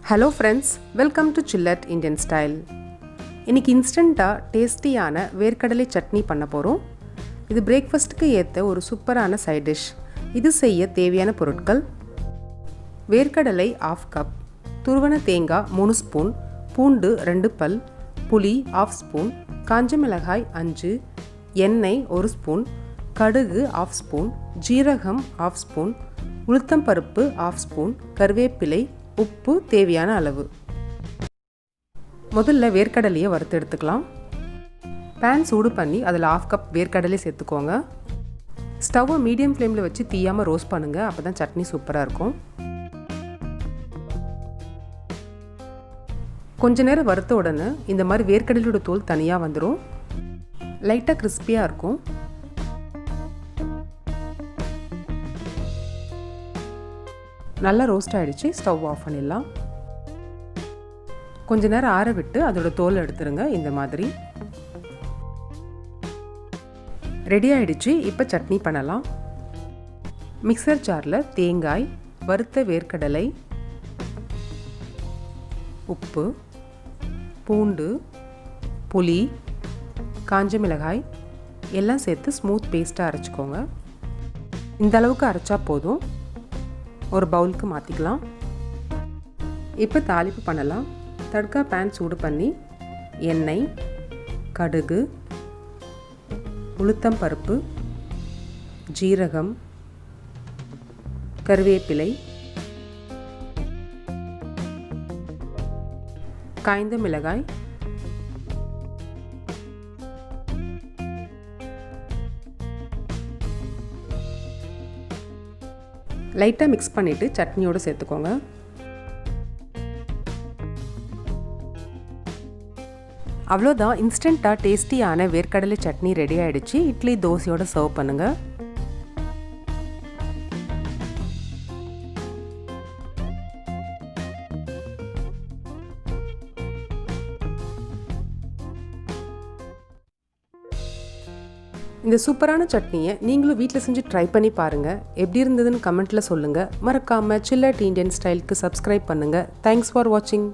Hello friends, welcome to ChillatIndianstyle. இன்னைக்கு இன்ஸ்டன்ட்டா டேஸ்டியான வேர்க்கடலை சட்னி பண்ண போறோம். இது பிரேக்ஃபாஸ்ட்க்கு ஏத்த ஒரு சூப்பரான சைட் டிஷ். இது செய்ய தேவையான பொருட்கள்: வேர்க்கடலை 1/2 கப், துருவன தேங்காய் 3 ஸ்பூன், பூண்டு 2 பல், புளி 1/2 ஸ்பூன், காஞ்ச மிளகாய் 5, எண்ணெய் 1 ஸ்பூன், கடுகு 1/2 ஸ்பூன், ஜீரகம் 1/2 ஸ்பூன், உளுத்தம் பருப்பு 1/2 ஸ்பூன், கறிவேப்பிலை, உப்பு தேவையான அளவு. முதல்ல வேர்க்கடலையை வறுத்து எடுத்துக்கலாம். பேன் சூடு பண்ணி அதில் 1/2 கப் வேர்க்கடலை சேர்த்துக்கோங்க. ஸ்டவ்வை மீடியம் ஃப்ளேமில் வச்சு தீயாமல் ரோஸ்ட் பண்ணுங்கள், அப்போ தான் சட்னி சூப்பராக இருக்கும். கொஞ்ச நேரம் வறுத்த உடனே இந்த மாதிரி வேர்க்கடலையோட தோல் தனியாக வந்துடும். லைட்டாக கிறிஸ்பியாக இருக்கும். நல்லா ரோஸ்ட் ஆகிடுச்சு. ஸ்டவ் ஆஃப் பண்ணிடலாம். கொஞ்ச நேரம் ஆற விட்டு அதோட தோல் எடுத்துருங்க. இந்த மாதிரி ரெடி ஆகிடுச்சு. இப்போ சட்னி பண்ணலாம். மிக்சர் ஜாரில் தேங்காய், வறுத்த வேர்க்கடலை, உப்பு, பூண்டு, புளி, காஞ்ச மிளகாய் எல்லாம் சேர்த்து ஸ்மூத் பேஸ்ட்டாக அரைச்சிக்கோங்க. இந்த அளவுக்கு அரைச்சா போதும். ஒரு பவுலுக்கு மாற்றிக்கலாம். இப்போ தாளிப்பு பண்ணலாம். தடுக்கா பேன் சூடு பண்ணி எண்ணெய், கடுகு, உளுத்தம் பருப்பு, ஜீரகம், கறிவேப்பிலை, காய்ந்த மிளகாய், லைட்டாக மிக்ஸ் பண்ணிவிட்டு சட்னியோடு சேர்த்துக்கோங்க. அவ்வளோதான், இன்ஸ்டண்ட்டாக டேஸ்டியான வேர்க்கடலை சட்னி ரெடி ஆகிடுச்சு. இட்லி தோசையோடு சர்வ் பண்ணுங்கள். இந்த சூப்பரான சட்னியை நீங்களும் வீட்டில் செஞ்சு ட்ரை பண்ணி பாருங்கள். எப்படி இருந்ததுன்னு கமெண்ட்டில் சொல்லுங்கள். மறக்காமல் சில்லட் இண்டியன் ஸ்டைலுக்கு சப்ஸ்கிரைப் பண்ணுங்கள். தேங்க்ஸ் ஃபார் வாட்சிங்.